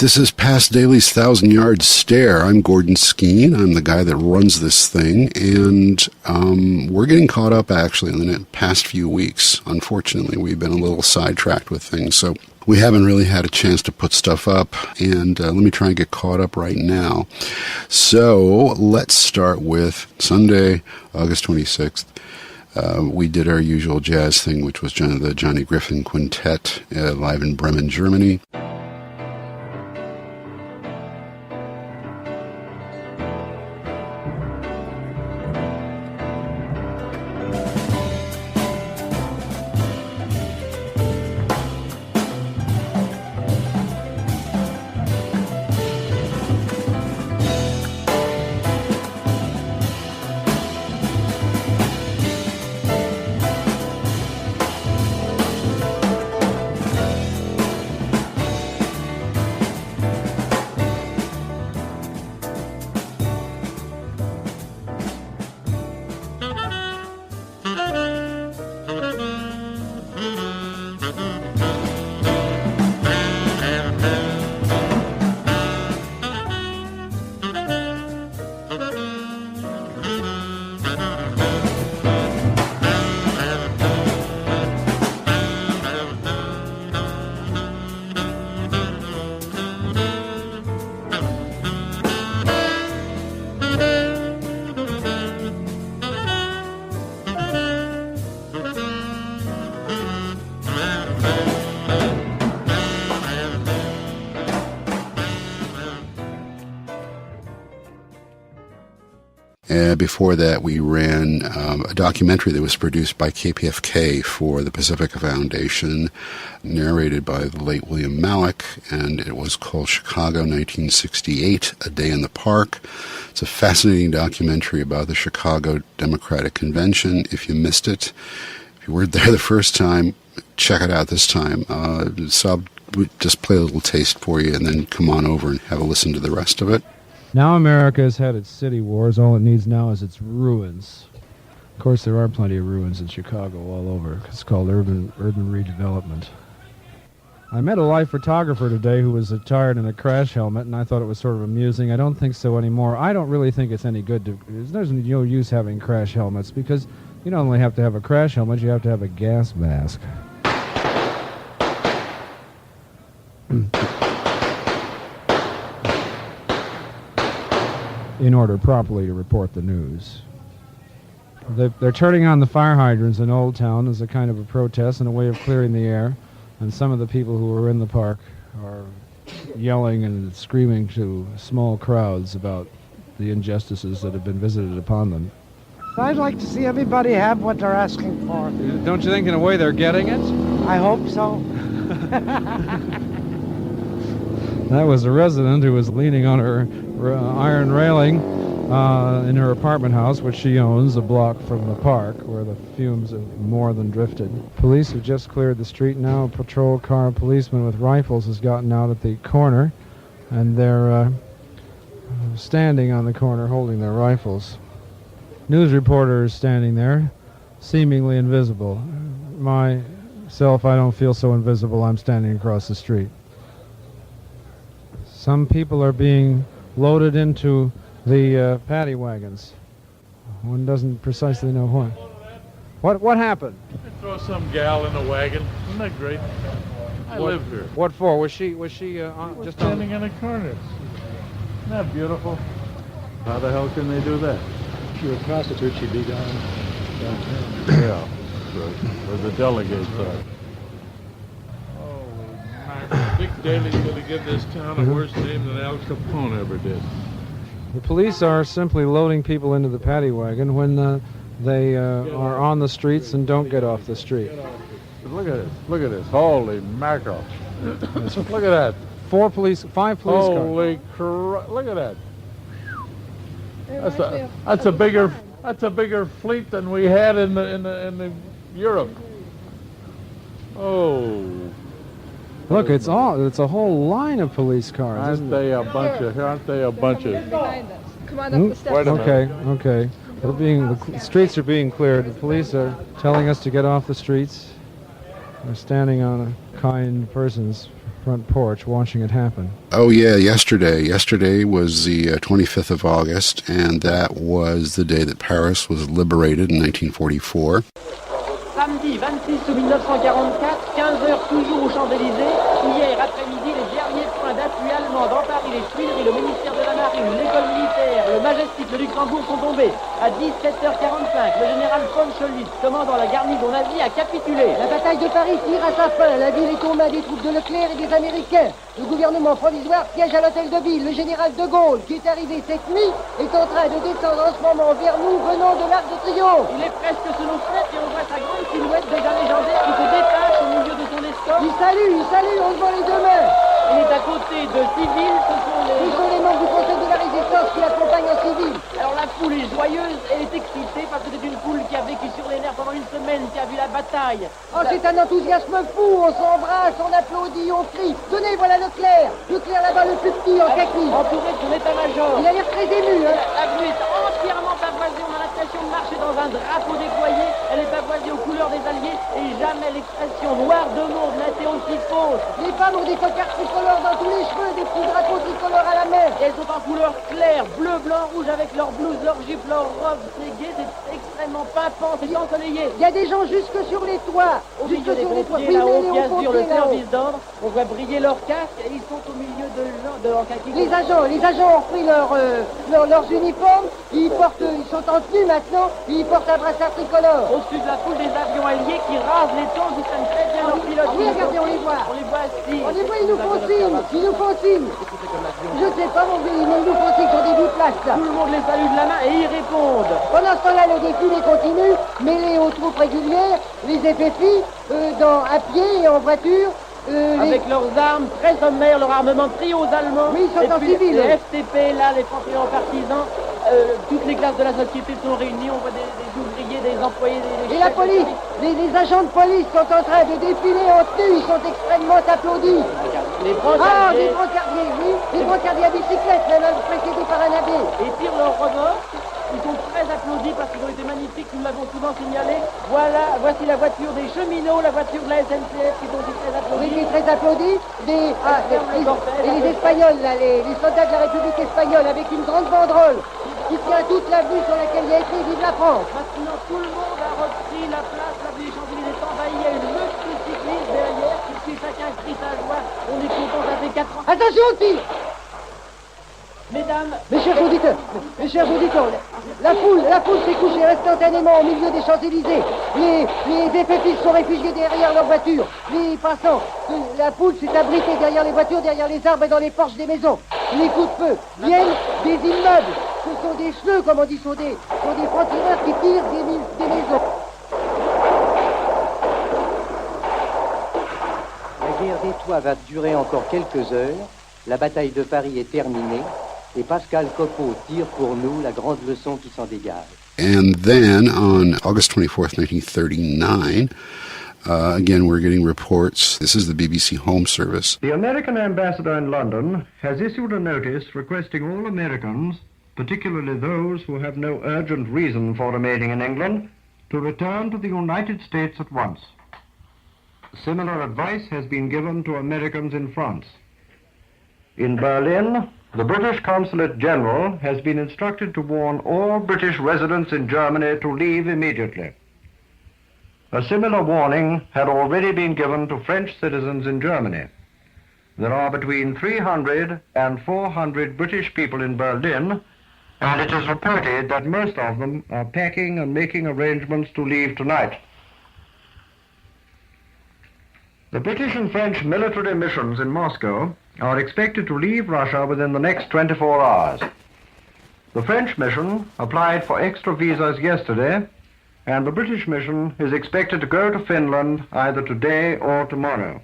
This is Past Daly's 1,000-Yard Stare. I'm Gordon Skeen. I'm the guy that runs this thing, and we're getting caught up, actually, in the past few weeks. Unfortunately, we've been a little sidetracked with things, so we haven't really had a chance to put stuff up, and let me try and get caught up right now. So let's start with Sunday, August 26th. We did our usual jazz thing, which was the Johnny Griffin Quintet live in Bremen, Germany. Before that, we ran a documentary that was produced by KPFK for the Pacifica Foundation, narrated by the late William Malik, and it was called Chicago 1968, A Day in the Park. It's a fascinating documentary about the Chicago Democratic Convention. If you missed it, if you weren't there the first time, check it out this time. So I'll just play a little taste for you and then come on over and have a listen to the rest of it. Now America has had its city wars. All it needs now is its ruins. Of course, there are plenty of ruins in Chicago all over. It's called urban redevelopment. I met a live photographer today who was attired in a crash helmet, and I thought it was sort of amusing. I don't think so anymore. I don't really think it's any good. There's no use having crash helmets, because you not only have to have a crash helmet, you have to have a gas mask. In order properly to report the news. They're turning on the fire hydrants in Old Town as a kind of a protest and a way of clearing the air, and some of the people who are in the park are yelling and screaming to small crowds about the injustices that have been visited upon them. I'd like to see everybody have what they're asking for. Don't you think in a way they're getting it? I hope so. That was a resident who was leaning on her iron railing in her apartment house, which she owns a block from the park, where the fumes have more than drifted. Police have just cleared the street now. A patrol car policeman with rifles has gotten out at the corner, and they're standing on the corner holding their rifles. News reporter is standing there, seemingly invisible. Myself, I don't feel so invisible. I'm standing across the street. Some people are being loaded into the paddy wagons. One doesn't precisely know why. What happened? They throw some gal in a wagon. Isn't that great? I live here. What for? Was she Just standing in a corner. Isn't that beautiful? How the hell can they do that? If you were a prostitute, she'd be gone downtown. Yeah, where the delegates are. Dick Daley's going to give this town a worse name than Al Capone ever did. The police are simply loading people into the paddy wagon when they are on the streets and don't get off the street. Look at this. Look at this. Holy mackerel. Look at that. 5 police cars. Holy crap. Look at that. That's a bigger fleet than we had in the Europe. Oh. Look, it's a whole line of police cars. Aren't they a bunch of? Behind us. Come on up the steps. Okay. The streets are being cleared. The police are telling us to get off the streets. We're standing on a kind person's front porch watching it happen. Oh, yeah, yesterday. Yesterday was the 25th of August, and that was the day that Paris was liberated in 1944. Samedi 26 août 1944, 15 heures toujours aux Champs-Élysées. Hier après-midi, les derniers points d'appui allemands dans Paris, les Tuileries, le ministère de la Marine, l'école militaire, le Majestic, le Luxembourg sont tombés. À 17h45, le général von Scholitz, commandant la garnison nazie, a capitulé. La bataille de Paris tire à sa fin. La ville est aux mains des troupes de Leclerc et des Américains. Le gouvernement provisoire siège à l'hôtel de ville. Le général de Gaulle, qui est arrivé cette nuit, est en train de descendre en ce moment vers nous, venant de l'Arc de Triomphe. Il est presque sous nos fenêtres et on voit sa grande silhouette déjà légendaire qui se détache au milieu de son escorte. Il salue, on se voit les deux mains. Il est à côté de civils, ce sont les membres du Conseil de la Résistance qui l'accompagnent en civil. Alors la foule est joyeuse, elle est excitée parce que c'est une foule qui a vécu sur les nerfs pendant une semaine, qui a vu la bataille. Oh, c'est un enthousiasme fou, on s'embrasse, on applaudit, on crie. Tenez, voilà Leclerc. Leclerc là-bas, le plus petit, en kaki. Entouré de son état-major. Il a l'air très ému, hein. L'avenue est entièrement pavoisée, on a l'impression de marcher dans un drapeau déployé. Elle est pavoisée aux couleurs des Alliés et jamais l'expression noire de monde n'a été aussi fausse. Les femmes ont des cocards tricolores dans tous les cheveux, des petits drapeaux tricolores à la main. Et elles sont en couleur claire, bleu, blanc, rouge avec leurs blouses, leurs jupes, leurs robes. C'est gai, c'est extrêmement pimpant, c'est ensoleillé. Il y a des gens jusque sur les toits. Au milieu des pompiers, là-haut, bien sûr, le service d'ordre. On voit briller leurs casques et ils sont au milieu de gens en kaki. Les agents ont repris leurs uniformes. Ils sont en tenue maintenant. Ils portent un brassard tricolore. Au-dessus de la foule des avions alliés qui rasent les tons, ils prennent très bien leurs pilotes. Oui, regardez, on les voit. On les voit assis. On les voit, ils nous font signe. Je sais pas, mon vieux, mais ils nous font signe sur des biplaces, là. Tout le monde les salue de la main et ils répondent. Pendant ce temps-là, le défilé continue, mêlé aux troupes régulières, les FFI, à pied et en voiture. Avec leurs armes très sommaires, leur armement pris aux Allemands. Oui, ils sont en civil. Les FTP, là, les Français en partisans, toutes les classes de la société sont réunies. On voit des ouvriers, des employés, des et la police, les agents de police sont en train de défiler en tenue. Ils sont extrêmement applaudis. Les brancardiers. Des brancardiers, oui. Des brancardiers à bicyclette, même précédés par un abbé. Et tirent leurs remorques. Ils sont très applaudis parce qu'ils ont été magnifiques, nous l'avons souvent signalé. Voici la voiture des cheminots, la voiture de la SNCF qui sont aussi très applaudis. Oui, qui est très applaudis. Et les Espagnols, là, les soldats de la République espagnole, avec une grande banderole qui tient toute l'avenue sur laquelle il y a écrit Vive la France. Maintenant, tout le monde a repris la place, l'avenue des Champs-Élysées est envahie, il y a une meute de cyclistes derrière, qui chacun crie sa joie. On est content, ça fait 4 ans. Attention, tire. Mesdames, mes chers auditeurs, la foule s'est couchée instantanément au milieu des Champs-Élysées. Les effectifs sont réfugiés derrière leurs voitures. Les passants, la foule s'est abritée derrière les voitures, derrière les arbres et dans les porches des maisons. Les coups de feu viennent des immeubles. Ce sont des cheveux, comme on dit, sont des francs-tireurs qui tirent des maisons. La guerre des toits va durer encore quelques heures. La bataille de Paris est terminée. Et Pascal Copeau tire pour nous la grande leçon qui s'en dégage. And then on August 24th, 1939, again, we're getting reports. This is the BBC Home Service. The American ambassador in London has issued a notice requesting all Americans, particularly those who have no urgent reason for remaining in England, to return to the United States at once. Similar advice has been given to Americans in France. In Berlin, the British Consulate General has been instructed to warn all British residents in Germany to leave immediately. A similar warning had already been given to French citizens in Germany. There are between 300 and 400 British people in Berlin, and it is reported that most of them are packing and making arrangements to leave tonight. The British and French military missions in Moscow are expected to leave Russia within the next 24 hours. The French mission applied for extra visas yesterday, and the British mission is expected to go to Finland either today or tomorrow.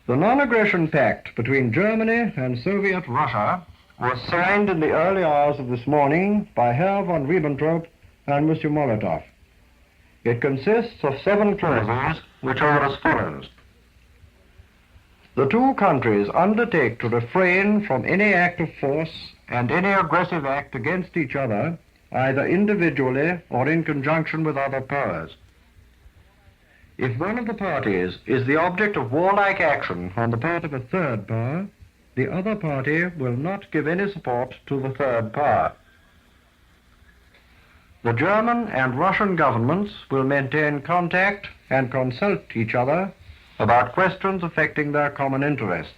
The non-aggression pact between Germany and Soviet Russia was signed in the early hours of this morning by Herr von Ribbentrop and Monsieur Molotov. It consists of 7 clauses, which are as follows. The two countries undertake to refrain from any act of force and any aggressive act against each other, either individually or in conjunction with other powers. If one of the parties is the object of warlike action on the part of a third power, the other party will not give any support to the third power. The German and Russian governments will maintain contact and consult each other about questions affecting their common interests.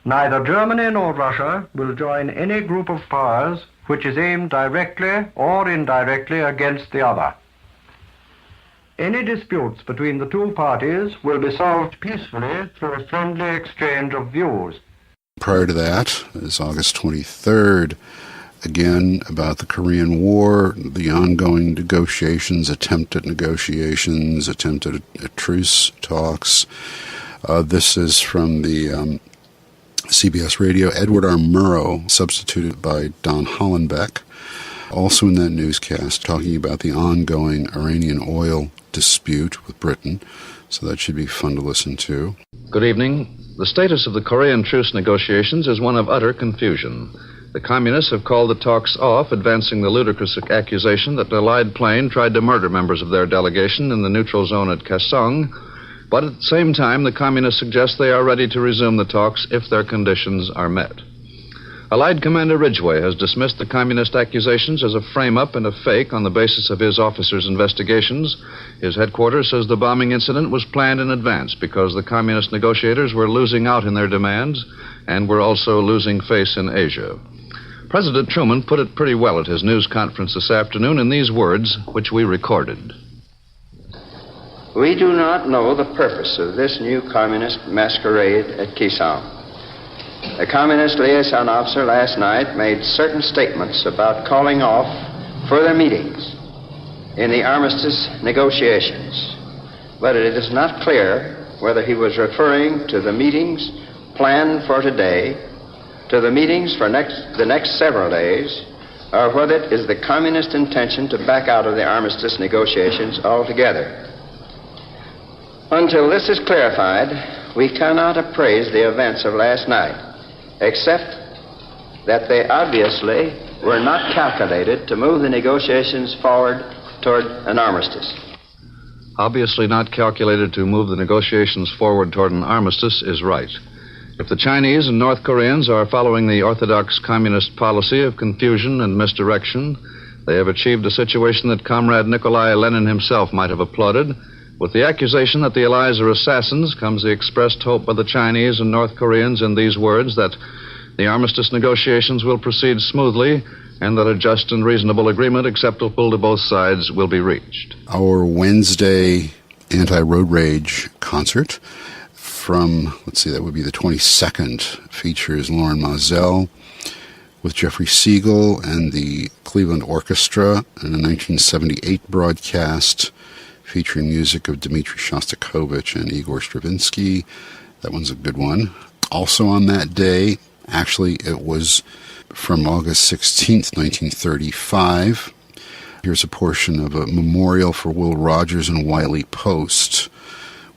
Neither Germany nor Russia will join any group of powers which is aimed directly or indirectly against the other. Any disputes between the two parties will be solved peacefully through a friendly exchange of views. Prior to that is August 23rd, again about the Korean War, the ongoing negotiations, attempted truce talks. This is from the CBS Radio, Edward R. Murrow, substituted by Don Hollenbeck, also in that newscast, talking about the ongoing Iranian oil dispute with Britain. So that should be fun to listen to. Good evening. The status of the Korean truce negotiations is one of utter confusion. The communists have called the talks off, advancing the ludicrous accusation that an Allied plane tried to murder members of their delegation in the neutral zone at Kaesong. But at the same time, the communists suggest they are ready to resume the talks if their conditions are met. Allied Commander Ridgway has dismissed the communist accusations as a frame-up and a fake on the basis of his officers' investigations. His headquarters says the bombing incident was planned in advance because the communist negotiators were losing out in their demands and were also losing face in Asia. President Truman put it pretty well at his news conference this afternoon in these words, which we recorded. We do not know the purpose of this new communist masquerade at Kaesong. The communist liaison officer last night made certain statements about calling off further meetings in the armistice negotiations, but it is not clear whether he was referring to the meetings planned for today, to the meetings for the next several days, or whether it is the communist intention to back out of the armistice negotiations altogether. Until this is clarified, we cannot appraise the events of last night, except that they obviously were not calculated to move the negotiations forward toward an armistice. Obviously not calculated to move the negotiations forward toward an armistice is right. If the Chinese and North Koreans are following the orthodox communist policy of confusion and misdirection, they have achieved a situation that Comrade Nikolai Lenin himself might have applauded. With the accusation that the Allies are assassins comes the expressed hope by the Chinese and North Koreans in these words that the armistice negotiations will proceed smoothly and that a just and reasonable agreement acceptable to both sides will be reached. Our Wednesday anti-road rage concert from, that would be the 22nd, features Lauren Moselle with Jeffrey Siegel and the Cleveland Orchestra in a 1978 broadcast featuring music of Dmitri Shostakovich and Igor Stravinsky. That one's a good one. Also on that day, actually it was from August 16th, 1935. Here's a portion of a memorial for Will Rogers and Wiley Post.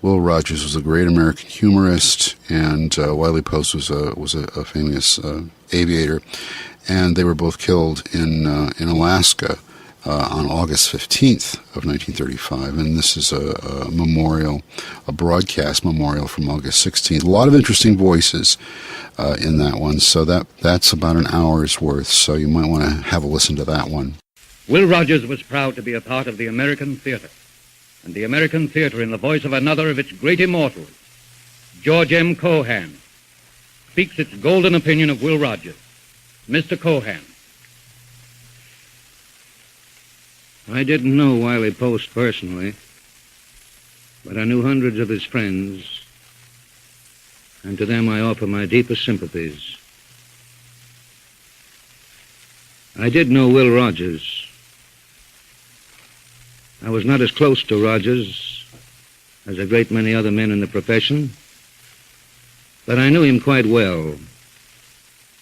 Will Rogers was a great American humorist, and Wiley Post was a famous aviator, and they were both killed in Alaska on August 15th of 1935, and this is a memorial, a broadcast memorial from August 16th. A lot of interesting voices in that one, so that's about an hour's worth, so you might want to have a listen to that one. Will Rogers was proud to be a part of the American theater, and the American theater in the voice of another of its great immortals, George M. Cohan, speaks its golden opinion of Will Rogers. Mr. Cohan. I didn't know Wiley Post personally, but I knew hundreds of his friends, and to them I offer my deepest sympathies. I did know Will Rogers. I was not as close to Rogers as a great many other men in the profession, but I knew him quite well.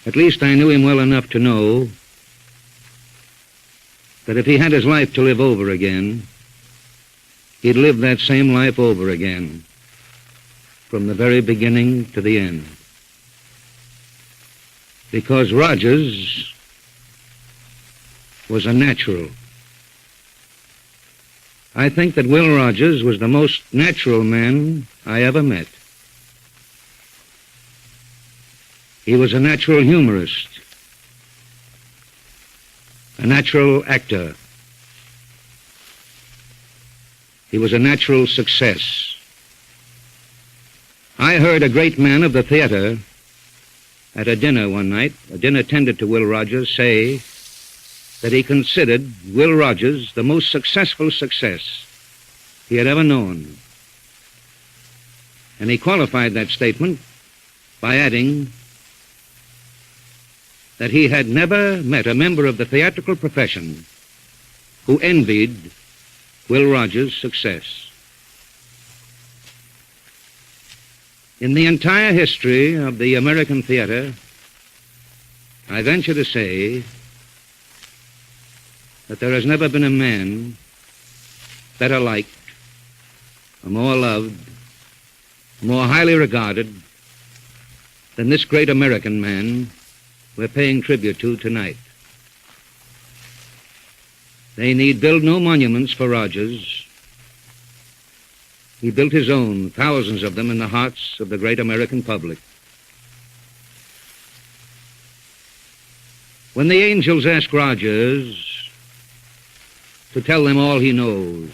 At least I knew him well enough to know that if he had his life to live over again, he'd live that same life over again, from the very beginning to the end. Because Rogers was a natural. I think that Will Rogers was the most natural man I ever met. He was a natural humorist, a natural actor. He was a natural success. I heard a great man of the theater at a dinner one night, a dinner tendered to Will Rogers, say that he considered Will Rogers the most successful success he had ever known. And he qualified that statement by adding that he had never met a member of the theatrical profession who envied Will Rogers' success. In the entire history of the American theater, I venture to say that there has never been a man better liked, or more loved, more highly regarded than this great American man we're paying tribute to tonight. They need build no monuments for Rogers. He built his own, thousands of them in the hearts of the great American public. When the angels ask Rogers to tell them all he knows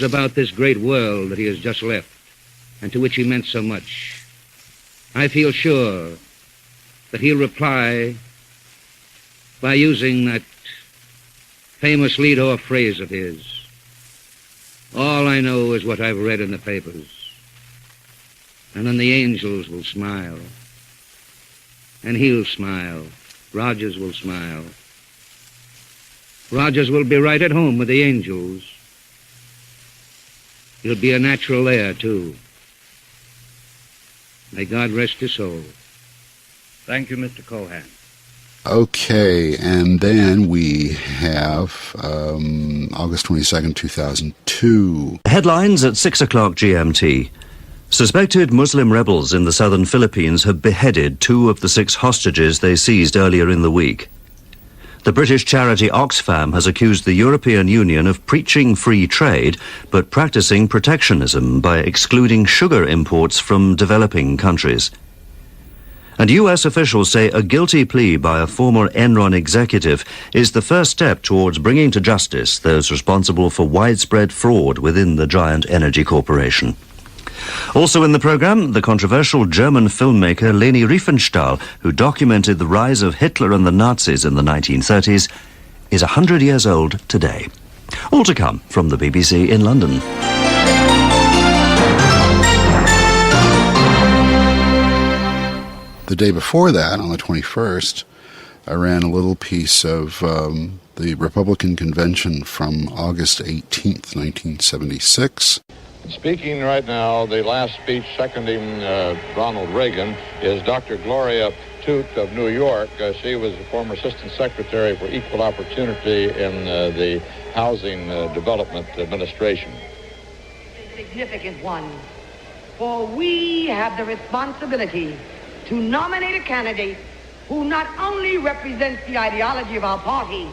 about this great world that he has just left and to which he meant so much, I feel sure that he'll reply by using that famous lead-off phrase of his, "All I know is what I've read in the papers." And then the angels will smile, and he'll smile. Rogers will smile. Rogers will be right at home with the angels. He'll be a natural there, too. May God rest his soul. Thank you, Mr. Cohan. Okay, and then we have August 22nd, 2002. Headlines at 6 o'clock GMT. Suspected Muslim rebels in the southern Philippines have beheaded 2 of the 6 hostages they seized earlier in the week. The British charity Oxfam has accused the European Union of preaching free trade but practicing protectionism by excluding sugar imports from developing countries. And U.S. officials say a guilty plea by a former Enron executive is the first step towards bringing to justice those responsible for widespread fraud within the giant energy corporation. Also in the program, the controversial German filmmaker Leni Riefenstahl, who documented the rise of Hitler and the Nazis in the 1930s, is 100 years old today. All to come from the BBC in London. The day before that, on the 21st, I ran a little piece of the Republican convention from August 18th, 1976. Speaking right now, the last speech seconding Ronald Reagan is Dr. Gloria Toot of New York. She was the former Assistant Secretary for Equal Opportunity in the Housing Development Administration. A significant one, for we have the responsibility to nominate a candidate who not only represents the ideology of our party,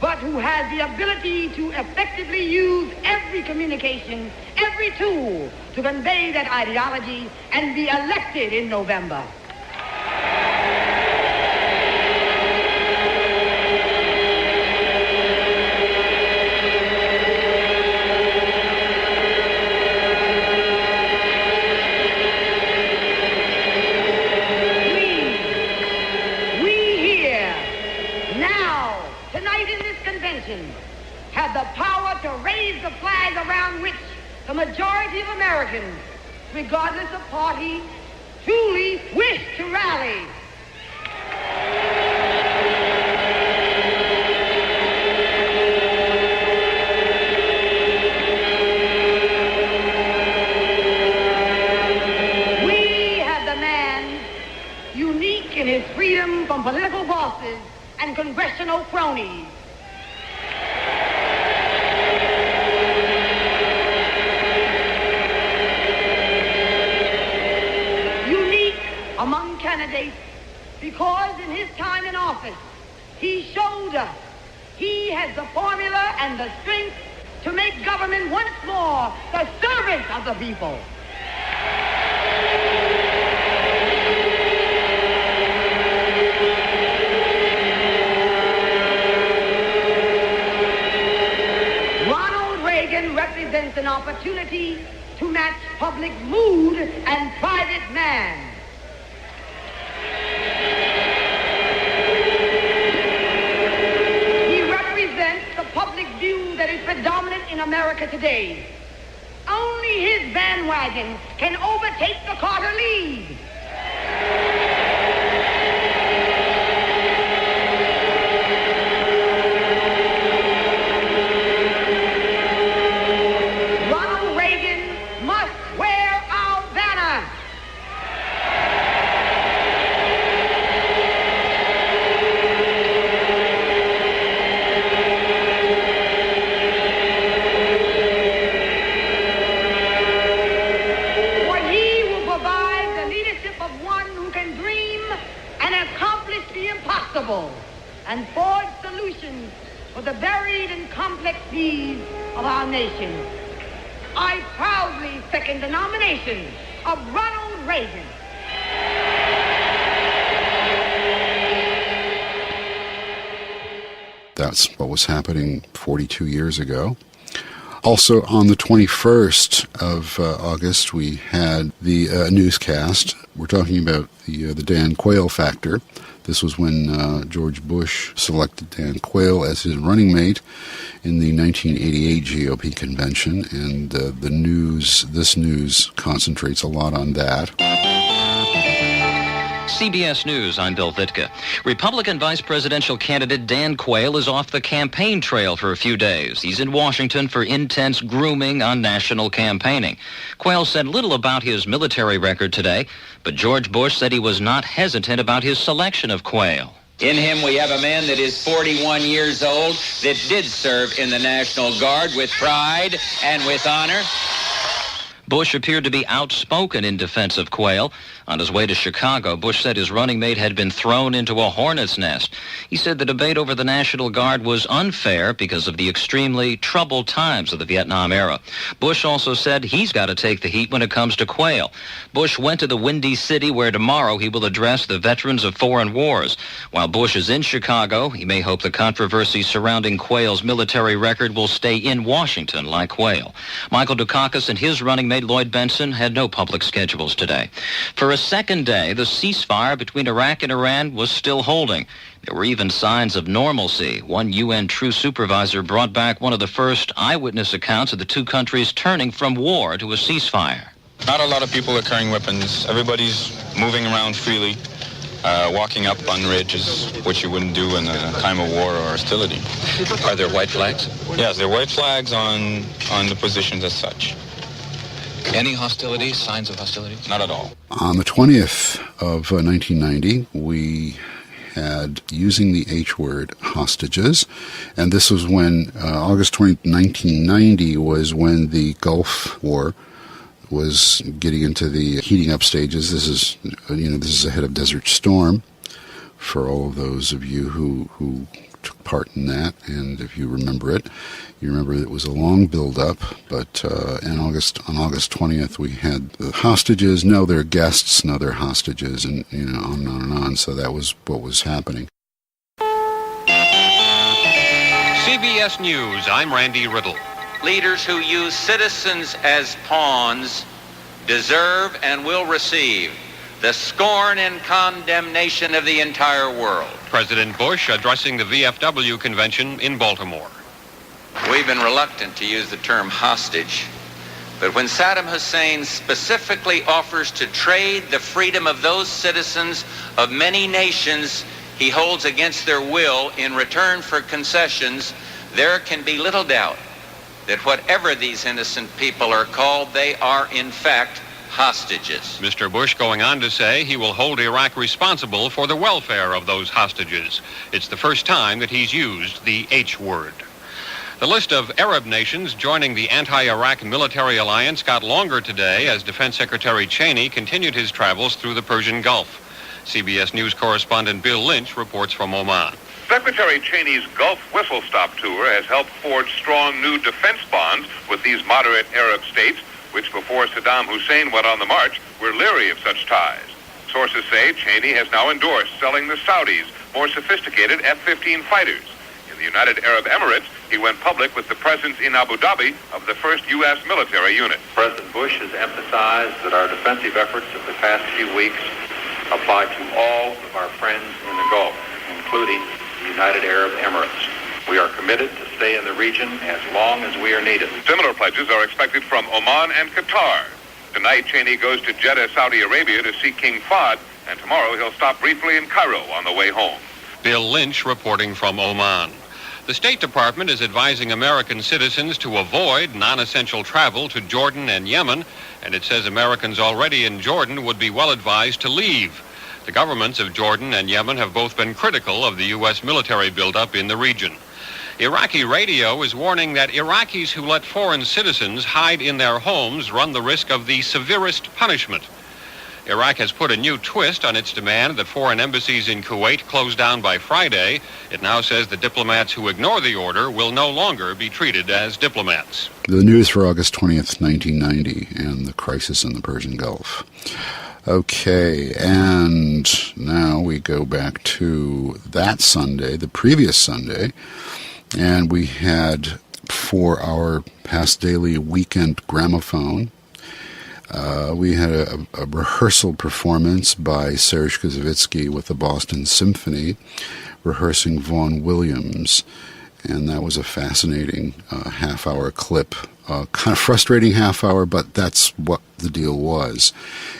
but who has the ability to effectively use every communication, every tool to convey that ideology and be elected in November. Have the power to raise the flag around which the majority of Americans, regardless of party, truly wish to rally. We have the man unique in his freedom from political bosses and congressional cronies. Among candidates, because in his time in office, he showed us he has the formula and the strength to make government once more the servant of the people. Ronald Reagan represents an opportunity to match public mood and private man. He represents the public view that is predominant in America today. Only his bandwagon can overtake the Carter lead. Ronald Reagan must wear our banner. For he will provide the leadership of one who can dream and accomplish the impossible and forge solutions for the varied and complex needs of our nation. I proudly second the nomination of Ronald Reagan. That's what was happening 42 years ago. Also, on the 21st of August, we had the newscast. We're talking about the Dan Quayle factor. This was when George Bush selected Dan Quayle as his running mate in the 1988 GOP convention, and this news concentrates a lot on that. CBS News, I'm Bill Vitka. Republican vice presidential candidate Dan Quayle is off the campaign trail for a few days. He's in Washington for intense grooming on national campaigning. Quayle said little about his military record today, but George Bush said he was not hesitant about his selection of Quayle. In him, we have a man that is 41 years old that did serve in the National Guard with pride and with honor. Bush appeared to be outspoken in defense of Quayle. On his way to Chicago, Bush said his running mate had been thrown into a hornet's nest. He said the debate over the National Guard was unfair because of the extremely troubled times of the Vietnam era. Bush also said he's got to take the heat when it comes to Quayle. Bush went to the Windy City where tomorrow he will address the veterans of foreign wars. While Bush is in Chicago, he may hope the controversy surrounding Quayle's military record will stay in Washington like Quayle. Michael Dukakis and his running mate Lloyd Benson had no public schedules today. For a second day, the ceasefire between Iraq and Iran was still holding. There were even signs of normalcy. One UN true supervisor brought back one of the first eyewitness accounts of the two countries turning from war to a ceasefire. Not a lot of people are carrying weapons. Everybody's moving around freely, walking up on ridges, which you wouldn't do in a time of war or hostility. Are there white flags? Yes, there are white flags on the positions as such. Any hostilities, signs of hostility? Not at all. On the 20th of 1990, we had, using the H word, hostages. And this was when, August 20th, 1990, was when the Gulf War was getting into the heating up stages. This is ahead of Desert Storm for all of those of you who took part in that, and if you remember it, you remember it was a long build-up, but on August 20th we had the hostages. No, they're guests. No, they're hostages, and on and on and on. So that was what was happening. CBS News, I'm Randy Riddle. Leaders who use citizens as pawns deserve and will receive the scorn and condemnation of the entire world. President Bush addressing the VFW convention in Baltimore. We've been reluctant to use the term hostage, but when Saddam Hussein specifically offers to trade the freedom of those citizens of many nations he holds against their will in return for concessions, there can be little doubt that whatever these innocent people are called, they are in fact hostages. Mr. Bush going on to say he will hold Iraq responsible for the welfare of those hostages. It's the first time that he's used the H word. The list of Arab nations joining the anti-Iraq military alliance got longer today as Defense Secretary Cheney continued his travels through the Persian Gulf. CBS News correspondent Bill Lynch reports from Oman. Secretary Cheney's Gulf Whistle Stop tour has helped forge strong new defense bonds with these moderate Arab states, which before Saddam Hussein went on the march were leery of such ties. Sources say Cheney has now endorsed selling the Saudis more sophisticated F-15 fighters. In the United Arab Emirates, he went public with the presence in Abu Dhabi of the first U.S. military unit. President Bush has emphasized that our defensive efforts of the past few weeks apply to all of our friends in the Gulf, including the United Arab Emirates. We are committed to stay in the region as long as we are needed. Similar pledges are expected from Oman and Qatar. Tonight, Cheney goes to Jeddah, Saudi Arabia to see King Fahd, and tomorrow he'll stop briefly in Cairo on the way home. Bill Lynch reporting from Oman. The State Department is advising American citizens to avoid non-essential travel to Jordan and Yemen, and it says Americans already in Jordan would be well advised to leave. The governments of Jordan and Yemen have both been critical of the U.S. military buildup in the region. Iraqi radio is warning that Iraqis who let foreign citizens hide in their homes run the risk of the severest punishment. Iraq has put a new twist on its demand that foreign embassies in Kuwait close down by Friday. It now says the diplomats who ignore the order will no longer be treated as diplomats. The news for August 20th, 1990, and the crisis in the Persian Gulf. Okay, and now we go back to that Sunday, the previous Sunday, and we had, for our past daily weekend gramophone, we had a rehearsal performance by Serge Koussevitzky with the Boston Symphony, rehearsing Vaughan Williams, and that was a fascinating half-hour clip. Kind of frustrating half-hour, but that's what the deal was.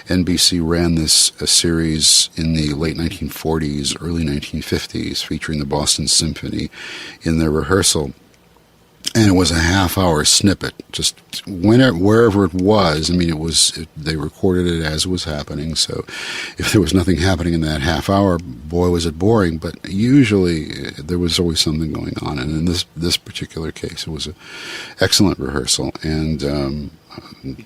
NBC ran this series in the late 1940s, early 1950s, featuring the Boston Symphony in their rehearsal. And it was a half-hour snippet, just wherever it was. I mean, they recorded it as it was happening, so if there was nothing happening in that half hour, boy, was it boring. But usually there was always something going on, and in this particular case, it was an excellent rehearsal. And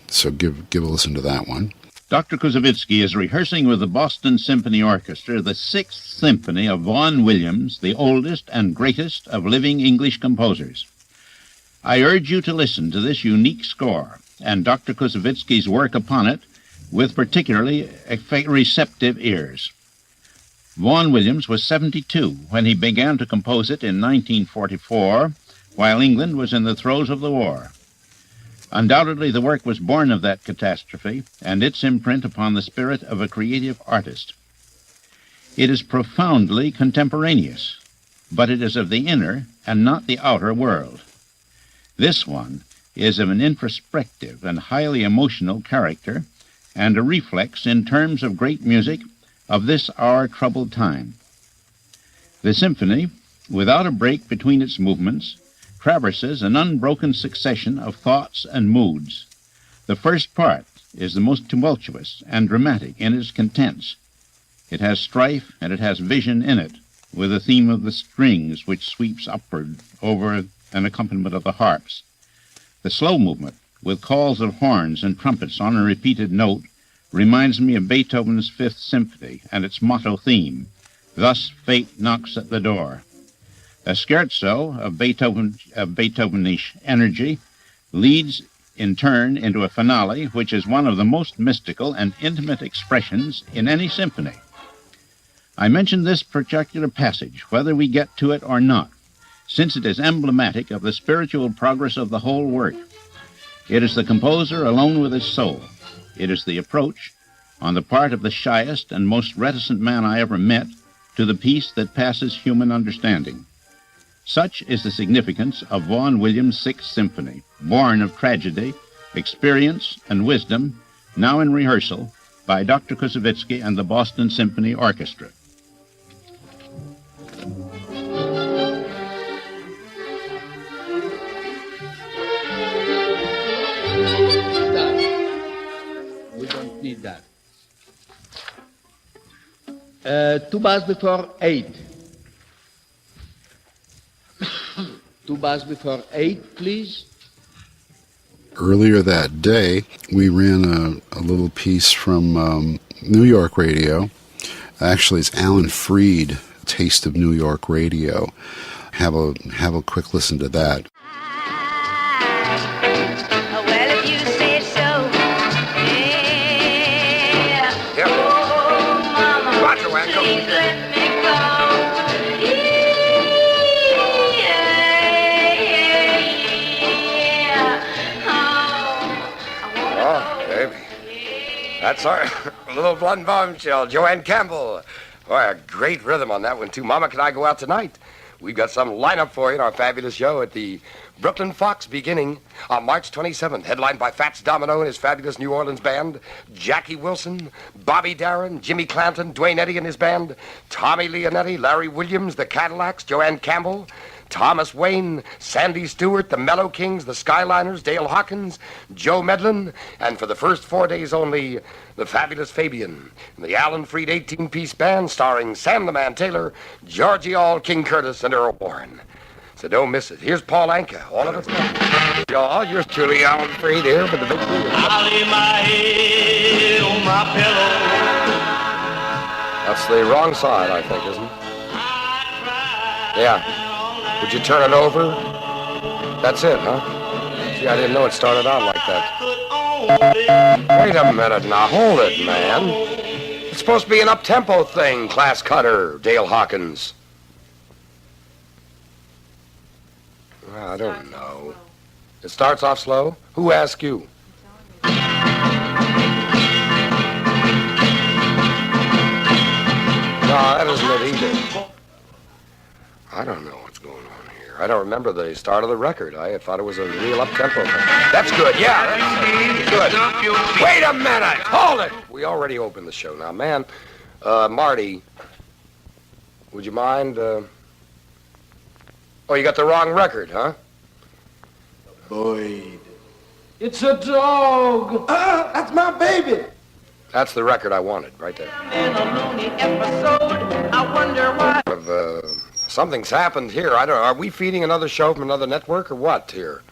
so give a listen to that one. Dr. Koussevitzky is rehearsing with the Boston Symphony Orchestra the Sixth Symphony of Vaughan Williams, the oldest and greatest of living English composers. I urge you to listen to this unique score and Dr. Koussevitzky's work upon it with particularly receptive ears. Vaughan Williams was 72 when he began to compose it in 1944, while England was in the throes of the war. Undoubtedly, the work was born of that catastrophe and its imprint upon the spirit of a creative artist. It is profoundly contemporaneous, but it is of the inner and not the outer world. This one is of an introspective and highly emotional character and a reflex in terms of great music of this our troubled time. The symphony, without a break between its movements, traverses an unbroken succession of thoughts and moods. The first part is the most tumultuous and dramatic in its contents. It has strife and it has vision in it, with the theme of the strings which sweeps upward over an accompaniment of the harps. The slow movement, with calls of horns and trumpets on a repeated note, reminds me of Beethoven's Fifth Symphony and its motto theme, "Thus fate knocks at the door." A scherzo of Beethovenish energy leads in turn into a finale which is one of the most mystical and intimate expressions in any symphony. I mention this particular passage, whether we get to it or not, since it is emblematic of the spiritual progress of the whole work. It is the composer alone with his soul. It is the approach, on the part of the shyest and most reticent man I ever met, to the peace that passes human understanding. Such is the significance of Vaughan Williams' Sixth Symphony, born of tragedy, experience, and wisdom, now in rehearsal by Dr. Koussevitzky and the Boston Symphony Orchestra. We don't need that. 2 bars before 8. 2 bars before 8, please. Earlier that day, we ran a little piece from New York radio. Actually, it's Alan Freed taste of New York radio. Have a quick listen to that. Well, if you say so, yeah. Yep. Oh, mama, Roger, Wacko. please let me go. Oh, baby. That's our little blonde bombshell, Joanne Campbell. Boy, a great rhythm on that one, too. Mama, can I go out tonight? We've got some lineup for you in our fabulous show at the Brooklyn Fox beginning on March 27th, headlined by Fats Domino and his fabulous New Orleans band, Jackie Wilson, Bobby Darin, Jimmy Clanton, Dwayne Eddy and his band, Tommy Leonetti, Larry Williams, the Cadillacs, Joanne Campbell, Thomas Wayne, Sandy Stewart, the Mellow Kings, the Skyliners, Dale Hawkins, Joe Medlin, and for the first 4 days only, the fabulous Fabian, and the Alan Freed 18-piece band starring Sam the Man Taylor, Georgie All, King Curtis, and Earl Warren. So don't miss it. Here's Paul Anka. All of us. Y'all, yours truly, Alan Freed here for the big deal. I lay my head on my pillow. That's the wrong side, I think, isn't it? Yeah. Would you turn it over? That's it, huh? Gee, I didn't know it started out like that. Wait a minute now. Hold it, man. It's supposed to be an up-tempo thing, Class Cutter, Dale Hawkins. Well, I don't know. It starts off slow? Who asked you? No, that isn't it either. I don't know what's going on here. I don't remember the start of the record. I thought it was a real up-tempo thing. That's good, yeah, that's good. Wait a minute! Hold it! We already opened the show now. Man, Marty, would you mind, Oh, you got the wrong record, huh? Boyd. It's a dog. That's my baby. That's the record I wanted, right there. In a loony episode, I wonder why. Something's happened here. I don't know. Are we feeding another show from another network or what here?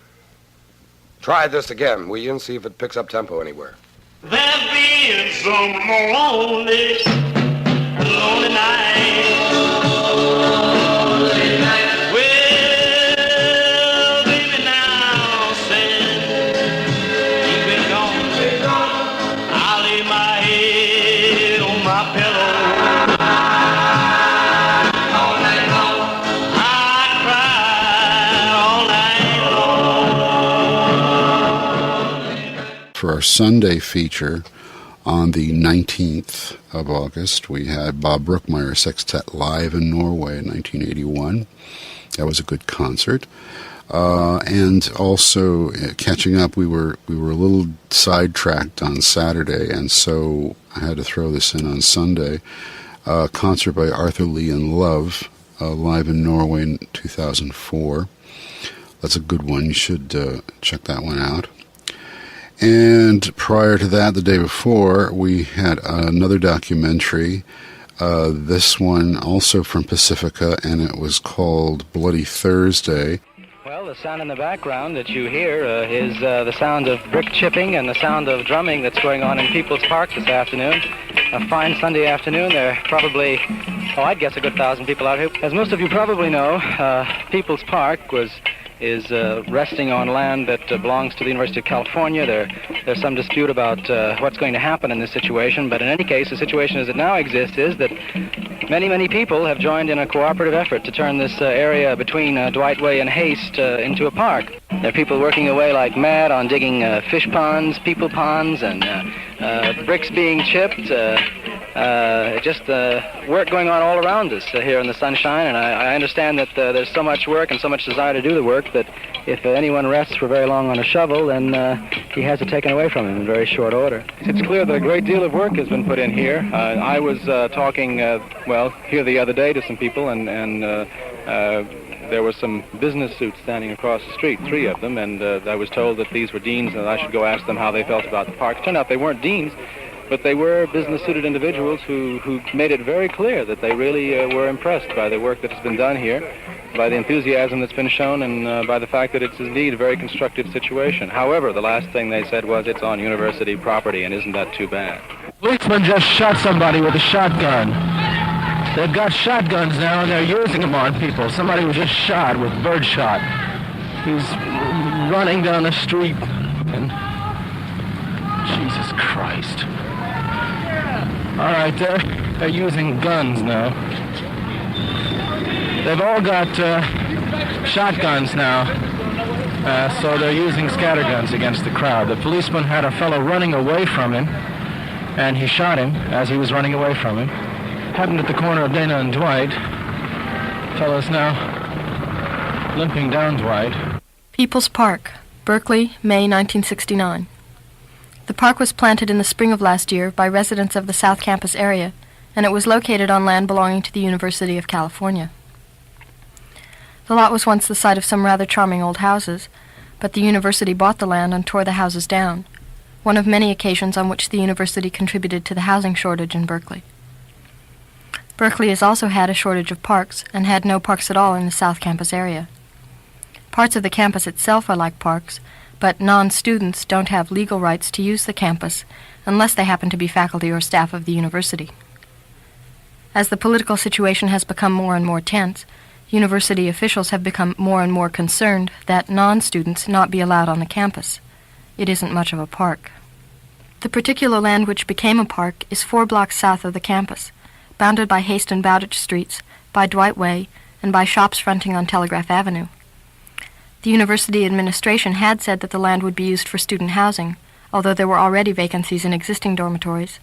Try this again, will you, and see if it picks up tempo anywhere. There's been some lonely nights. Well, baby, now since you've been gone, I lay my head on my pillow. For our Sunday feature on the 19th of August, we had Bob Brookmeyer Sextet live in Norway in 1981. That was a good concert. And also, catching up, we were a little sidetracked on Saturday, and so I had to throw this in on Sunday. A concert by Arthur Lee and Love, live in Norway in 2004. That's a good one. You should check that one out. And prior to that, the day before, we had another documentary, this one also from Pacifica, and it was called Bloody Thursday. Well, the sound in the background that you hear is the sound of brick chipping and the sound of drumming that's going on in People's Park this afternoon. A fine Sunday afternoon. There are probably, I'd guess a good 1,000 people out here. As most of you probably know, People's Park is resting on land that belongs to the University of California. There's some dispute about what's going to happen in this situation, but in any case, the situation as it now exists is that many people have joined in a cooperative effort to turn this area between Dwight Way and Haste into a park. There are people working away like mad on digging fish ponds, people ponds, and bricks being chipped. Just work going on all around us here in the sunshine, and I understand that there's so much work and so much desire to do the work that if anyone rests for very long on a shovel, then he has it taken away from him in very short order. It's clear that a great deal of work has been put in here. I was talking, here the other day to some people, and there were some business suits standing across the street, 3 of them, and I was told that these were deans and I should go ask them how they felt about the park. It turned out they weren't deans, but they were business-suited individuals who made it very clear that they really were impressed by the work that has been done here, by the enthusiasm that's been shown, and by the fact that it's indeed a very constructive situation. However, the last thing they said was it's on university property, and isn't that too bad? Policeman just shot somebody with a shotgun. They've got shotguns now, and they're using them on people. Somebody was just shot with birdshot. He's running down the street, and Jesus Christ. All right, they're using guns now. They've all got shotguns now, so they're using scatterguns against the crowd. The policeman had a fellow running away from him, and he shot him as he was running away from him. Happened at the corner of Dana and Dwight. Fellow's now limping down Dwight. People's Park, Berkeley, May 1969. The park was planted in the spring of last year by residents of the South Campus area, and it was located on land belonging to the University of California. The lot was once the site of some rather charming old houses, but the university bought the land and tore the houses down, one of many occasions on which the university contributed to the housing shortage in Berkeley. Berkeley has also had a shortage of parks, and had no parks at all in the South Campus area. Parts of the campus itself are like parks, but non-students don't have legal rights to use the campus unless they happen to be faculty or staff of the university. As the political situation has become more and more tense, university officials have become more and more concerned that non-students not be allowed on the campus. It isn't much of a park. The particular land which became a park is 4 blocks south of the campus, bounded by Haste and Bowditch Streets, by Dwight Way, and by shops fronting on Telegraph Avenue. The university administration had said that the land would be used for student housing, although there were already vacancies in existing dormitories,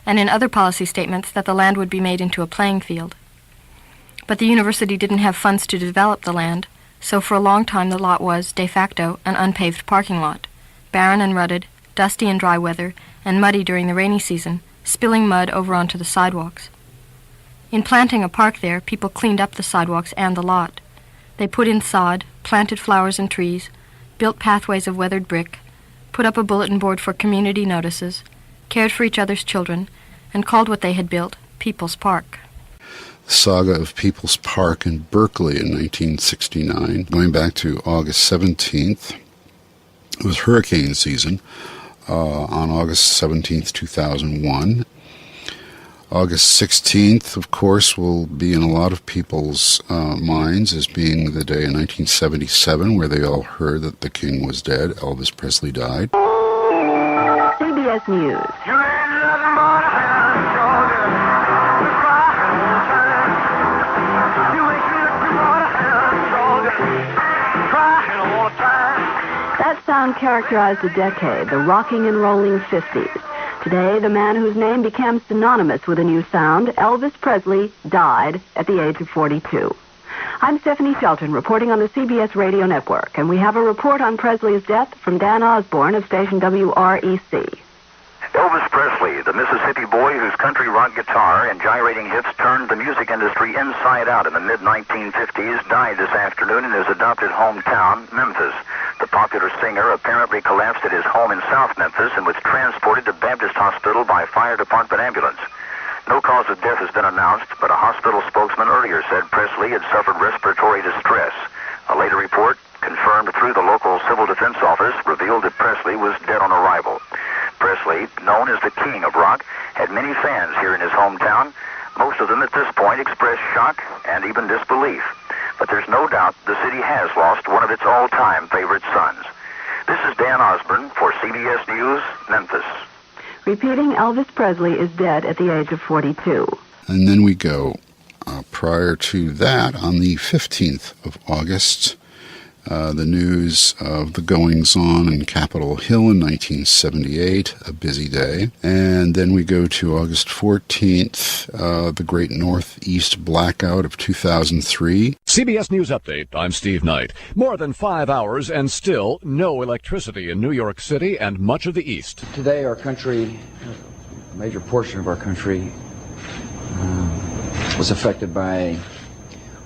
and in other policy statements that the land would be made into a playing field. But the university didn't have funds to develop the land, so for a long time the lot was, de facto, an unpaved parking lot, barren and rutted, dusty in dry weather, and muddy during the rainy season, spilling mud over onto the sidewalks. In planting a park there, people cleaned up the sidewalks and the lot. They put in sod, planted flowers and trees, built pathways of weathered brick, put up a bulletin board for community notices, cared for each other's children, and called what they had built People's Park. Saga of People's Park in Berkeley in 1969, going back to August 17th. It was hurricane season on August 17th, 2001. August 16th, of course, will be in a lot of people's minds as being the day in 1977 where they all heard that the king was dead. Elvis Presley died. CBS News. That sound characterized a decade, the rocking and rolling 50s. Today, the man whose name became synonymous with a new sound, Elvis Presley, died at the age of 42. I'm Stephanie Shelton, reporting on the CBS Radio Network, and we have a report on Presley's death from Dan Osborne of station WREC. Elvis Presley, the Mississippi boy whose country rock guitar and gyrating hits turned the music industry inside out in the mid-1950s, died this afternoon in his adopted hometown, Memphis. The popular singer apparently collapsed at his home in South Memphis and was transported to Baptist Hospital by fire department ambulance. No cause of death has been announced, but a hospital spokesman earlier said Presley had suffered respiratory distress. A later report, confirmed through the local civil defense office, revealed that Presley was dead on arrival. Presley, known as the King of Rock, had many fans here in his hometown. Most of them at this point expressed shock and even disbelief. But there's no doubt the city has lost one of its all-time favorite sons. This is Dan Osborne for CBS News, Memphis. Repeating, Elvis Presley is dead at the age of 42. And then we go prior to that, on the 15th of August, the news of the goings-on in Capitol Hill in 1978, a busy day. And then we go to August 14th, the Great Northeast Blackout of 2003. CBS News Update. I'm Steve Knight. More than 5 hours and still no electricity in New York City and much of the East. Today, our country, a major portion of our country, was affected by a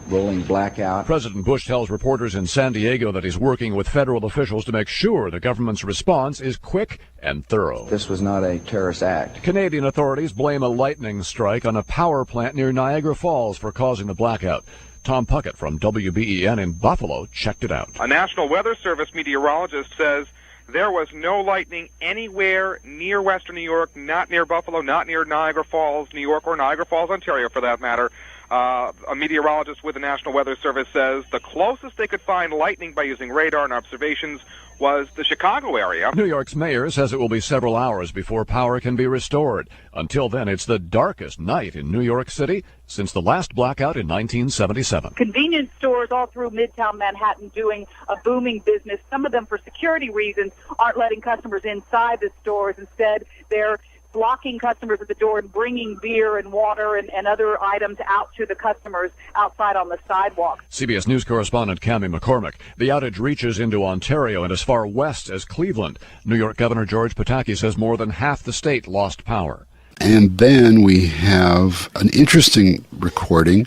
rolling blackout. President Bush tells reporters in San Diego that he's working with federal officials to make sure the government's response is quick and thorough. This was not a terrorist act. Canadian authorities blame a lightning strike on a power plant near Niagara Falls for causing the blackout. Tom Puckett from WBEN in Buffalo checked it out. A National Weather Service meteorologist says There was no lightning anywhere near western New York, not near Buffalo, not near Niagara Falls, New York, or Niagara Falls, Ontario, for that matter. A meteorologist with the National Weather Service says the closest they could find lightning by using radar and observations was the Chicago area. New York's mayor says it will be several hours before power can be restored. Until then, it's the darkest night in New York City since the last blackout in 1977. Convenience stores all through Midtown Manhattan doing a booming business. Some of them, for security reasons, aren't letting customers inside the stores. Instead, they're blocking customers at the door and bringing beer and water and other items out to the customers outside on the sidewalk. CBS News correspondent Cammie McCormick. The outage reaches into Ontario and as far west as Cleveland. New York Governor George Pataki says more than half the state lost power. And then we have an interesting recording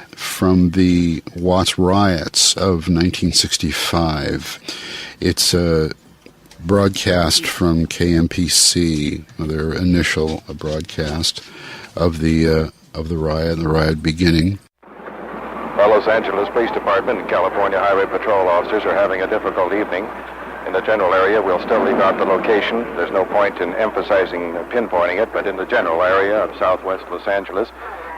from the Watts riots of 1965. It's a broadcast from KMPC, their initial broadcast of the riot, the riot beginning. The Los Angeles Police Department and California Highway Patrol officers are having a difficult evening. In the general area, we'll still leave out the location. There's no point in emphasizing, pinpointing it, but in the general area of southwest Los Angeles,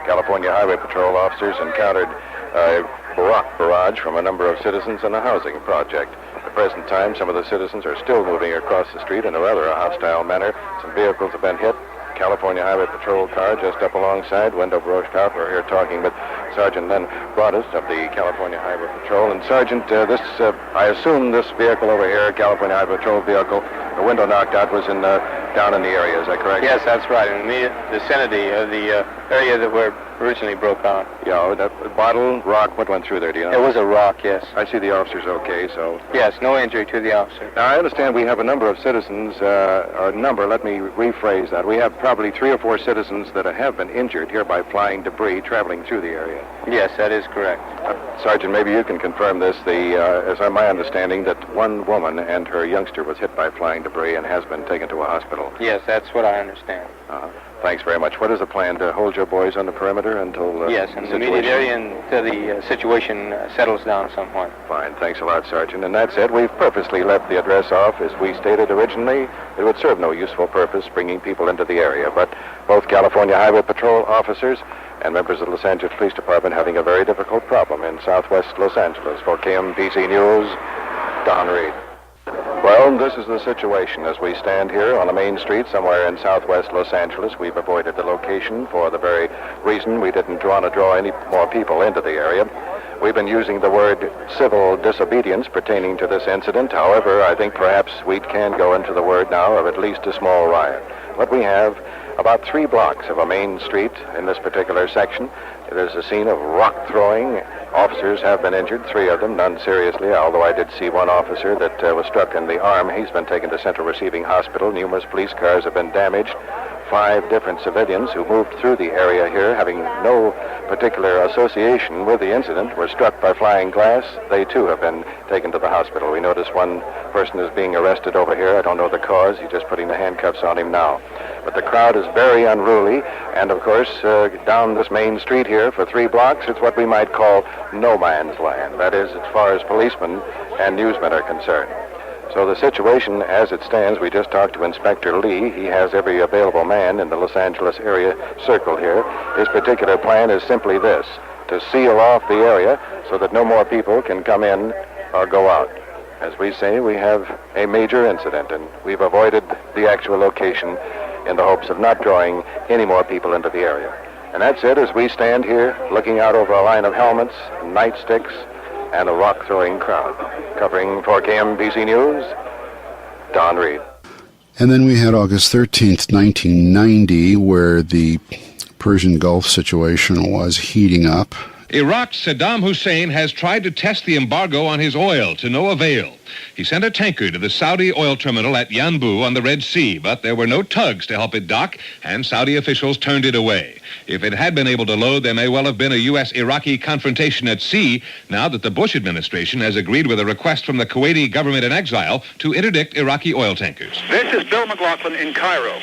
California Highway Patrol officers encountered a rock barrage from a number of citizens in a housing project. At the present time, some of the citizens are still moving across the street in a rather hostile manner. Some vehicles have been hit. California Highway Patrol car just up alongside. Wendell Broshkoff are here talking with Sergeant Len Broaddus of the California Highway Patrol. And Sergeant, I assume this vehicle over here, California Highway Patrol vehicle, the window knocked out was down in the area, is that correct? Yes, that's right, in the immediate vicinity of the area that where originally broke out. Yeah, that bottle, rock, what went through there, do you know? It was a rock, yes. I see the officer's okay, so... Yes, no injury to the officer. Now, I understand we have a number of citizens, let me rephrase that. We have probably 3 or 4 citizens that have been injured here by flying debris traveling through the area. Yes, that is correct. Sergeant, maybe you can confirm this. As my understanding, that one woman and her youngster was hit by flying debris and has been taken to a hospital. Yes, that's what I understand. Thanks very much. What is the plan, to hold your boys on the perimeter until... yes, in the immediate area until the situation settles down somewhat. Fine. Thanks a lot, Sergeant. And that said, we've purposely left the address off. As we stated originally, it would serve no useful purpose bringing people into the area. But both California Highway Patrol officers and members of the Los Angeles Police Department having a very difficult problem in southwest Los Angeles. For KMPC News, Don Reed. Well, this is the situation as we stand here on a main street somewhere in southwest Los Angeles. We've avoided the location for the very reason we didn't want to draw any more people into the area. We've been using the word civil disobedience pertaining to this incident. However, I think perhaps we can go into the word now of at least a small riot. What we have, about 3 blocks of a main street in this particular section. There's a scene of rock throwing. Officers have been injured, 3 of them, none seriously, although I did see one officer that was struck in the arm. He's been taken to Central Receiving Hospital. Numerous police cars have been damaged. 5 different civilians who moved through the area here, having no particular association with the incident, were struck by flying glass. They, too, have been taken to the hospital. We notice one person is being arrested over here. I don't know the cause. He's just putting the handcuffs on him now. But the crowd is very unruly, and, of course, down this main street here for 3 blocks, it's what we might call no man's land. That is, as far as policemen and newsmen are concerned. So the situation as it stands, we just talked to Inspector Lee. He has every available man in the Los Angeles area circled here. His particular plan is simply this, to seal off the area so that no more people can come in or go out. As we say, we have a major incident, and we've avoided the actual location in the hopes of not drawing any more people into the area. And that's it as we stand here looking out over a line of helmets, nightsticks, and a rock-throwing crowd. Covering for KMPC News, Don Reed. And then we had August 13th, 1990, where the Persian Gulf situation was heating up. Iraq's Saddam Hussein has tried to test the embargo on his oil to no avail. He sent a tanker to the Saudi oil terminal at Yanbu on the Red Sea, but there were no tugs to help it dock, and Saudi officials turned it away. If it had been able to load, there may well have been a U.S.-Iraqi confrontation at sea, now that the Bush administration has agreed with a request from the Kuwaiti government in exile to interdict Iraqi oil tankers. This is Bill McLaughlin in Cairo.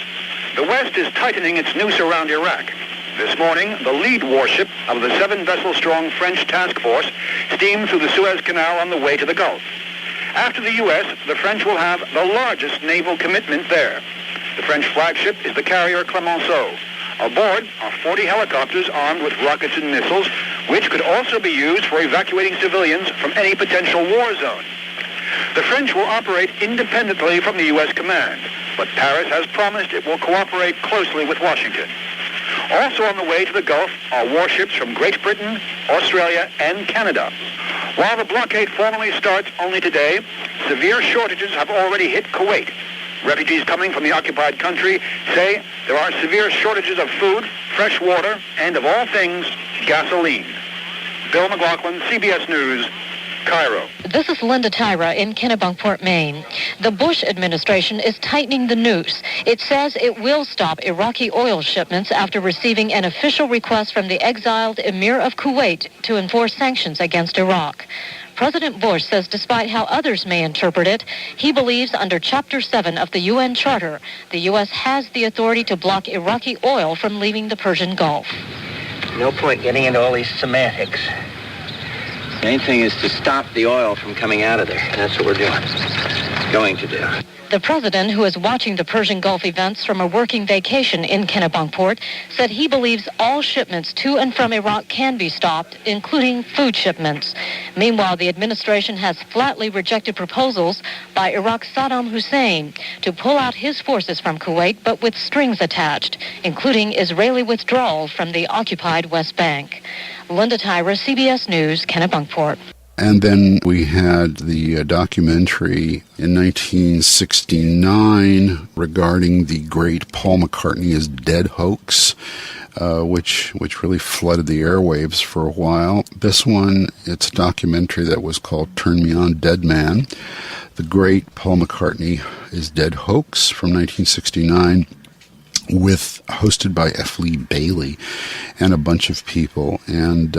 The West is tightening its noose around Iraq. This morning, the lead warship of the 7-vessel-strong French task force steamed through the Suez Canal on the way to the Gulf. After the U.S., the French will have the largest naval commitment there. The French flagship is the carrier Clemenceau. Aboard are 40 helicopters armed with rockets and missiles, which could also be used for evacuating civilians from any potential war zone. The French will operate independently from the U.S. command, but Paris has promised it will cooperate closely with Washington. Also on the way to the Gulf are warships from Great Britain, Australia, and Canada. While the blockade formally starts only today, severe shortages have already hit Kuwait. Refugees coming from the occupied country say there are severe shortages of food, fresh water, and of all things, gasoline. Bill McLaughlin, CBS News, Cairo. This is Linda Tyra in Kennebunkport, Maine. The Bush administration is tightening the noose. It says it will stop Iraqi oil shipments after receiving an official request from the exiled Emir of Kuwait to enforce sanctions against Iraq. President Bush says despite how others may interpret it, he believes under Chapter 7 of the UN Charter, the U.S. has the authority to block Iraqi oil from leaving the Persian Gulf. No point getting into all these semantics. The main thing is to stop the oil from coming out of there. That's what we're doing. Going to do. The president, who is watching the Persian Gulf events from a working vacation in Kennebunkport, said he believes all shipments to and from Iraq can be stopped, including food shipments. Meanwhile, the administration has flatly rejected proposals by Iraq's Saddam Hussein to pull out his forces from Kuwait, but with strings attached, including Israeli withdrawal from the occupied West Bank. Linda Tyra, CBS News, Kennebunkport. And then we had the documentary in 1969 regarding the great Paul McCartney is Dead hoax, which really flooded the airwaves for a while. This one, it's a documentary that was called Turn Me On, Dead Man. The great Paul McCartney is Dead hoax from 1969. Hosted by F. Lee Bailey and a bunch of people, and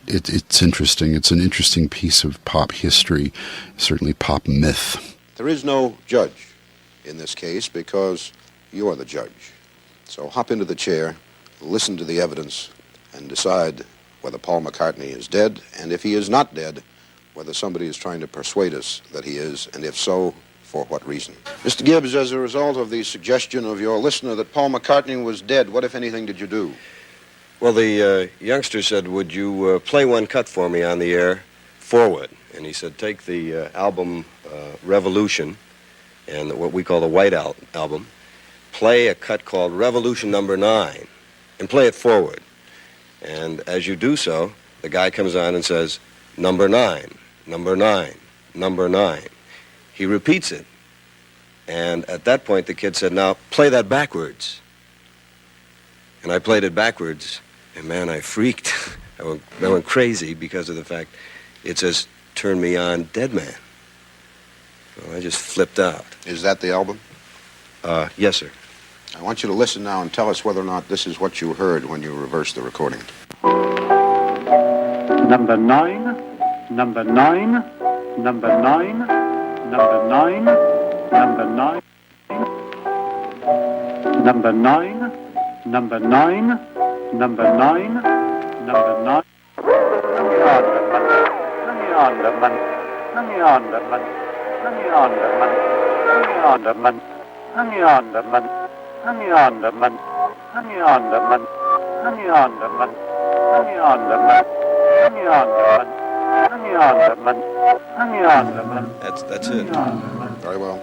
it's interesting. It's an interesting piece of pop history, certainly pop myth. There is no judge in this case because you are the judge. So hop into the chair, listen to the evidence, and decide whether Paul McCartney is dead, and if he is not dead, whether somebody is trying to persuade us that he is, and if so, for what reason? Mr. Gibbs, as a result of the suggestion of your listener that Paul McCartney was dead, what, if anything, did you do? Well, the youngster said, would you play one cut for me on the air forward? And he said, take the album Revolution, and what we call the White Album, play a cut called Revolution Number 9, and play it forward. And as you do so, the guy comes on and says, number 9, number 9, number 9. He repeats it. And at that point, the kid said, now, play that backwards. And I played it backwards. And, man, I freaked. I went crazy because of the fact it says, Turn Me On, Dead Man. Well, I just flipped out. Is that the album? Yes, sir. I want you to listen now and tell us whether or not this is what you heard when you reversed the recording. Number 9, number 9, number 9. Number 9, number 9, number 9, number 9, number 9, number 9. That's it. Very well.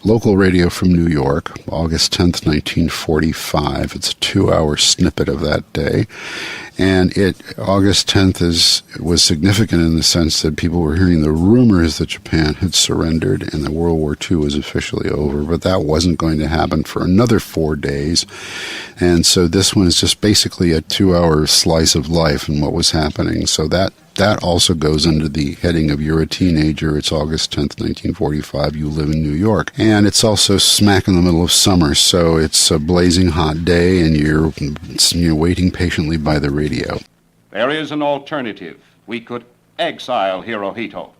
Local radio from New York, August 10th, 1945. It's a 2-hour snippet of that day. And August 10th was significant in the sense that people were hearing the rumors that Japan had surrendered and that World War II was officially over, but that wasn't going to happen for another 4 days. And so this one is just basically a 2-hour slice of life and what was happening. So that also goes under the heading of You're a Teenager. It's August 10th, 1945. You live in New York. And it's also smack in the middle of summer, so it's a blazing hot day, and you're waiting patiently by the radio. There is an alternative. We could exile Hirohito.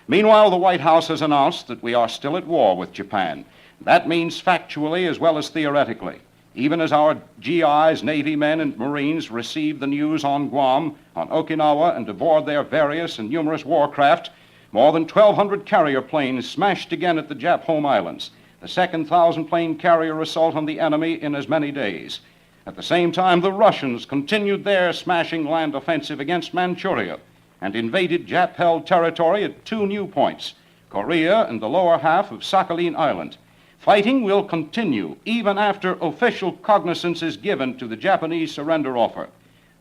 Meanwhile, the White House has announced that we are still at war with Japan. That means factually as well as theoretically. Even as our GIs, Navy men, and Marines receive the news on Guam, on Okinawa, and aboard their various and numerous warcraft, More than 1,200 carrier planes smashed again at the Jap home islands, the second 1,000-plane carrier assault on the enemy in as many days. At the same time, the Russians continued their smashing land offensive against Manchuria and invaded Jap-held territory at two new points, Korea and the lower half of Sakhalin Island. Fighting will continue even after official cognizance is given to the Japanese surrender offer.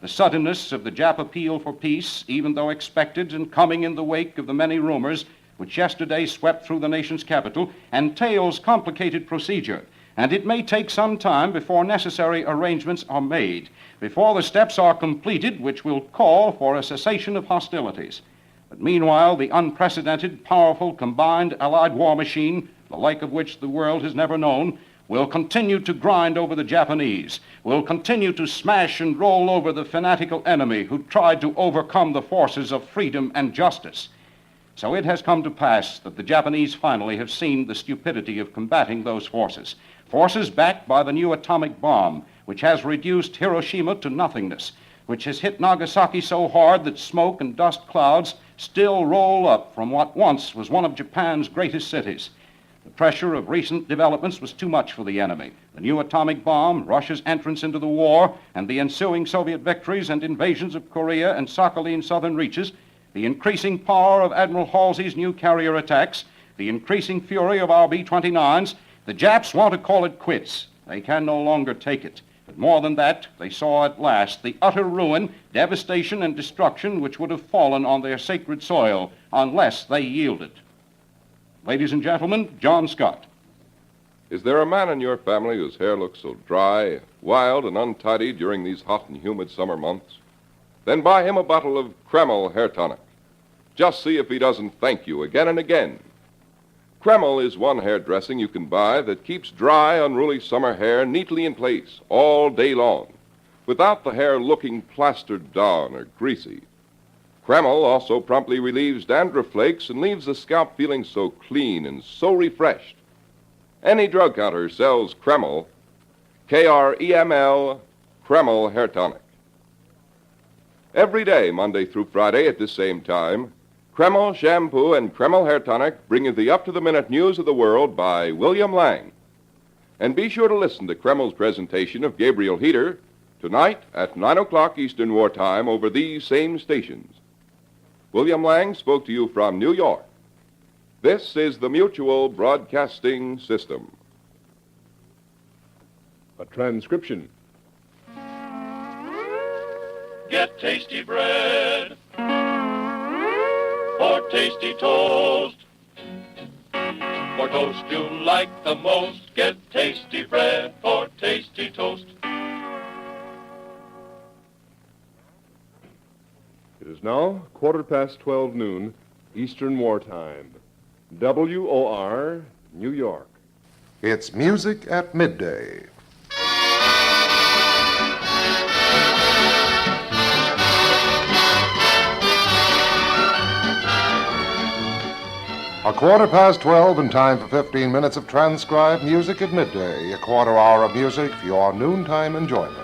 The suddenness of the Jap appeal for peace, even though expected and coming in the wake of the many rumors which yesterday swept through the nation's capital, entails complicated procedure, and it may take some time before necessary arrangements are made, before the steps are completed which will call for a cessation of hostilities. But meanwhile, the unprecedented, powerful, combined Allied war machine, the like of which the world has never known, will continue to grind over the Japanese, will continue to smash and roll over the fanatical enemy who tried to overcome the forces of freedom and justice. So it has come to pass that the Japanese finally have seen the stupidity of combating those forces, forces backed by the new atomic bomb, which has reduced Hiroshima to nothingness, which has hit Nagasaki so hard that smoke and dust clouds still roll up from what once was one of Japan's greatest cities. The pressure of recent developments was too much for the enemy. The new atomic bomb, Russia's entrance into the war, and the ensuing Soviet victories and invasions of Korea and Sakhalin southern reaches, the increasing power of Admiral Halsey's new carrier attacks, the increasing fury of our B-29s, the Japs want to call it quits. They can no longer take it. But more than that, they saw at last the utter ruin, devastation, and destruction which would have fallen on their sacred soil unless they yielded. Ladies and gentlemen, John Scott. Is there a man in your family whose hair looks so dry, wild, and untidy during these hot and humid summer months? Then buy him a bottle of Kreml hair tonic. Just see if he doesn't thank you again and again. Kreml is one hair dressing you can buy that keeps dry, unruly summer hair neatly in place all day long, without the hair looking plastered down or greasy. Kreml also promptly relieves dandruff flakes and leaves the scalp feeling so clean and so refreshed. Any drug counter sells Kreml, Kreml, Kreml hair tonic. Every day, Monday through Friday at this same time, Kreml shampoo and Kreml hair tonic bring you the up-to-the-minute news of the world by William Lang. And be sure to listen to Kreml's presentation of Gabriel Heater tonight at 9 o'clock Eastern Wartime over these same stations. William Lang spoke to you from New York. This is the Mutual Broadcasting System. A transcription. Get tasty bread or tasty toast. For toast you like the most, get tasty bread or tasty toast. It is now 12:15 noon, Eastern Wartime. WOR, New York. It's music at midday. A 12:15 and time for 15 minutes of transcribed music at midday. A quarter hour of music for your noontime enjoyment.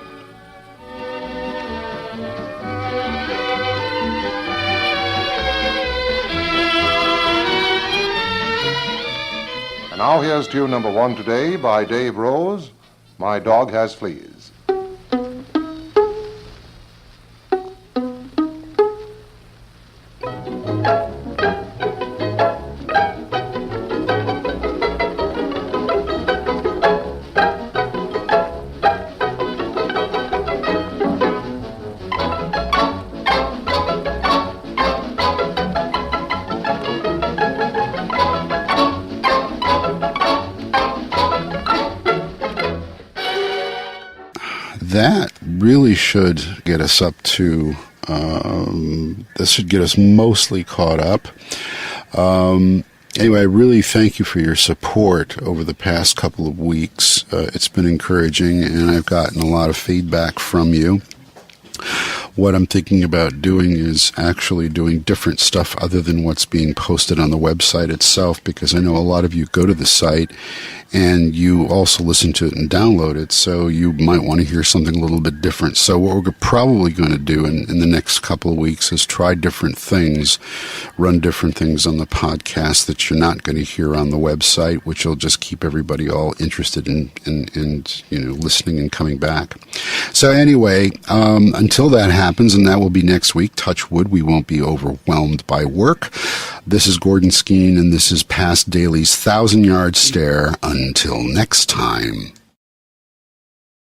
And now here's tune number 1 today by Dave Rose, My Dog Has Fleas. That really should get us up to, this should get us mostly caught up. Anyway, I really thank you for your support over the past couple of weeks. It's been encouraging, and I've gotten a lot of feedback from you. what I'm thinking about doing is actually doing different stuff other than what's being posted on the website itself, because I know a lot of you go to the site and you also listen to it and download it, so you might want to hear something a little bit different. So what we're probably going to do in the next couple of weeks is try different things, run different things on the podcast that you're not going to hear on the website, which will just keep everybody all interested in listening and coming back. So anyway, until that happens, and that will be next week, touch wood, we won't be overwhelmed by work. This is Gordon Skeen, and this is Past Daly's 1,000-Yard Stare. Until next time.